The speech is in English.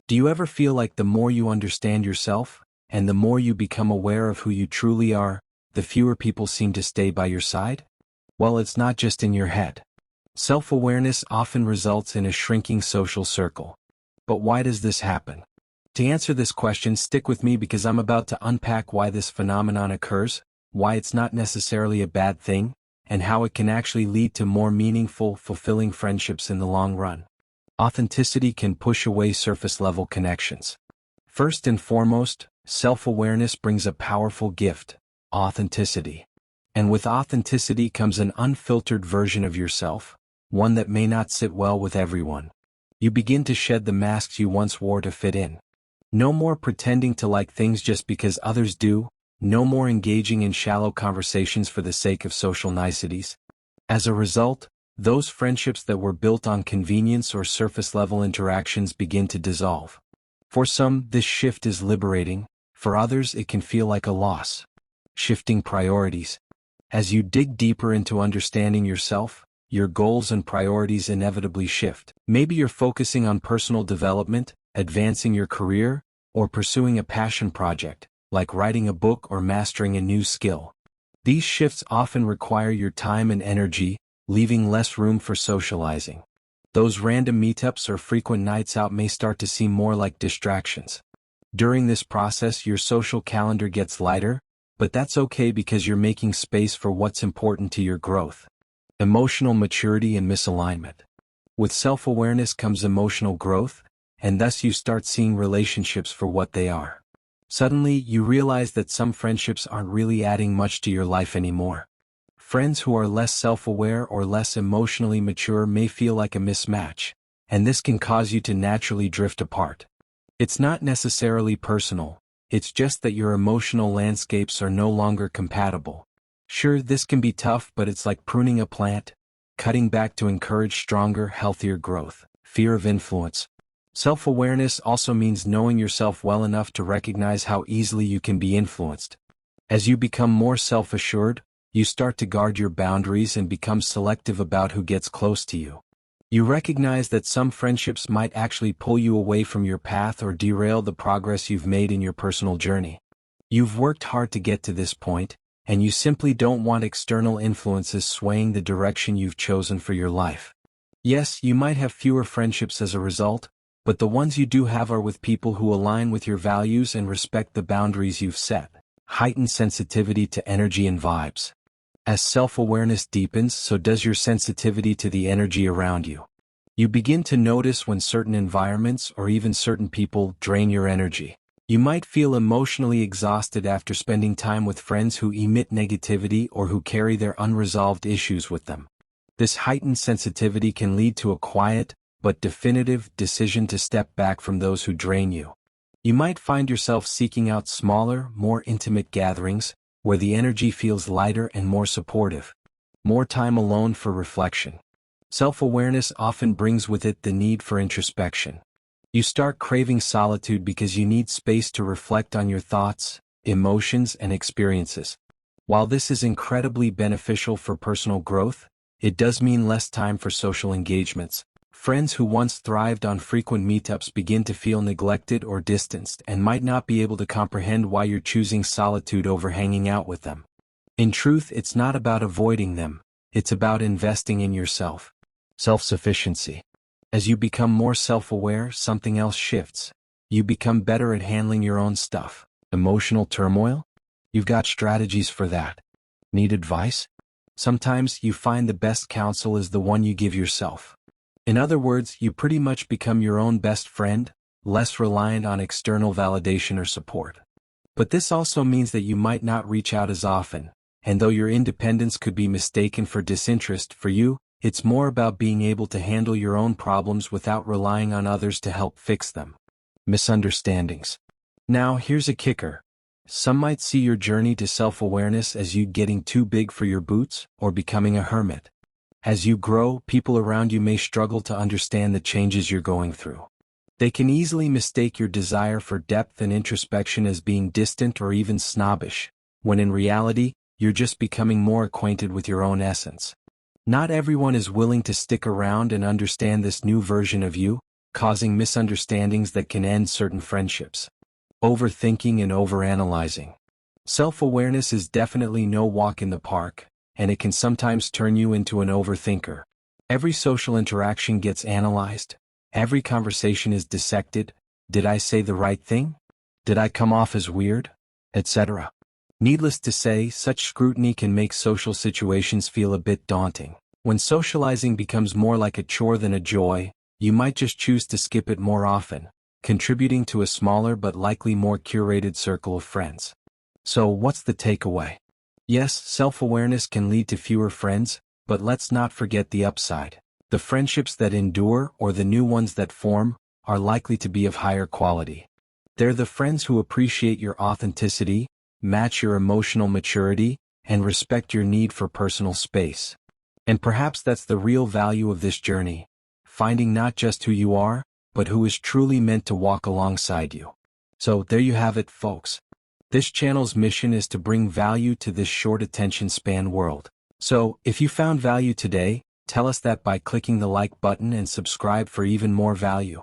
Do you ever feel like the more you understand yourself, and the more you become aware of who you truly are, the fewer people seem to stay by your side? Well, it's not just in your head. Self-awareness often results in a shrinking social circle. But why does this happen? To answer this question, stick with me because I'm about to unpack why this phenomenon occurs, why it's not necessarily a bad thing, and how it can actually lead to more meaningful, fulfilling friendships in the long run. Authenticity can push away surface-level connections. First and foremost, self-awareness brings a powerful gift: authenticity. And with authenticity comes an unfiltered version of yourself, one that may not sit well with everyone. You begin to shed the masks you once wore to fit in. No more pretending to like things just because others do, no more engaging in shallow conversations for the sake of social niceties. As a result, those friendships that were built on convenience or surface-level interactions begin to dissolve. For some, this shift is liberating; for others, it can feel like a loss. Shifting priorities. As you dig deeper into understanding yourself, your goals and priorities inevitably shift. Maybe you're focusing on personal development, advancing your career, or pursuing a passion project, like writing a book or mastering a new skill. These shifts often require your time and energy, leaving less room for socializing. Those random meetups or frequent nights out may start to seem more like distractions. During this process, your social calendar gets lighter, but that's okay because you're making space for what's important to your growth. Emotional maturity and misalignment. With self-awareness comes emotional growth, and thus you start seeing relationships for what they are. Suddenly, you realize that some friendships aren't really adding much to your life anymore. Friends who are less self-aware or less emotionally mature may feel like a mismatch, and this can cause you to naturally drift apart. It's not necessarily personal, it's just that your emotional landscapes are no longer compatible. Sure, this can be tough, but it's like pruning a plant, cutting back to encourage stronger, healthier growth. Fear of influence. Self-awareness also means knowing yourself well enough to recognize how easily you can be influenced. As you become more self-assured, you start to guard your boundaries and become selective about who gets close to you. You recognize that some friendships might actually pull you away from your path or derail the progress you've made in your personal journey. You've worked hard to get to this point, and you simply don't want external influences swaying the direction you've chosen for your life. Yes, you might have fewer friendships as a result, but the ones you do have are with people who align with your values and respect the boundaries you've set. Heightened sensitivity to energy and vibes. As self-awareness deepens, so does your sensitivity to the energy around you. You begin to notice when certain environments or even certain people drain your energy. You might feel emotionally exhausted after spending time with friends who emit negativity or who carry their unresolved issues with them. This heightened sensitivity can lead to a quiet, but definitive decision to step back from those who drain you. You might find yourself seeking out smaller, more intimate gatherings, where the energy feels lighter and more supportive. More time alone for reflection. Self-awareness often brings with it the need for introspection. You start craving solitude because you need space to reflect on your thoughts, emotions, and experiences. While this is incredibly beneficial for personal growth, it does mean less time for social engagements. Friends who once thrived on frequent meetups begin to feel neglected or distanced and might not be able to comprehend why you're choosing solitude over hanging out with them. In truth, it's not about avoiding them, it's about investing in yourself. Self-sufficiency. As you become more self-aware, something else shifts. You become better at handling your own stuff. Emotional turmoil? You've got strategies for that. Need advice? Sometimes you find the best counsel is the one you give yourself. In other words, you pretty much become your own best friend, less reliant on external validation or support. But this also means that you might not reach out as often, and though your independence could be mistaken for disinterest, for you, it's more about being able to handle your own problems without relying on others to help fix them. Misunderstandings. Now, here's a kicker. Some might see your journey to self-awareness as you getting too big for your boots or becoming a hermit. As you grow, people around you may struggle to understand the changes you're going through. They can easily mistake your desire for depth and introspection as being distant or even snobbish, when in reality, you're just becoming more acquainted with your own essence. Not everyone is willing to stick around and understand this new version of you, causing misunderstandings that can end certain friendships. Overthinking and overanalyzing. Self-awareness is definitely no walk in the park, and it can sometimes turn you into an overthinker. Every social interaction gets analyzed. Every conversation is dissected. Did I say the right thing? Did I come off as weird? Etc. Needless to say, such scrutiny can make social situations feel a bit daunting. When socializing becomes more like a chore than a joy, you might just choose to skip it more often, contributing to a smaller but likely more curated circle of friends. So what's the takeaway? Yes, self-awareness can lead to fewer friends, but let's not forget the upside. The friendships that endure, or the new ones that form, are likely to be of higher quality. They're the friends who appreciate your authenticity, match your emotional maturity, and respect your need for personal space. And perhaps that's the real value of this journey, finding not just who you are, but who is truly meant to walk alongside you. So there you have it, folks. This channel's mission is to bring value to this short attention span world. So, if you found value today, tell us that by clicking the like button and subscribe for even more value.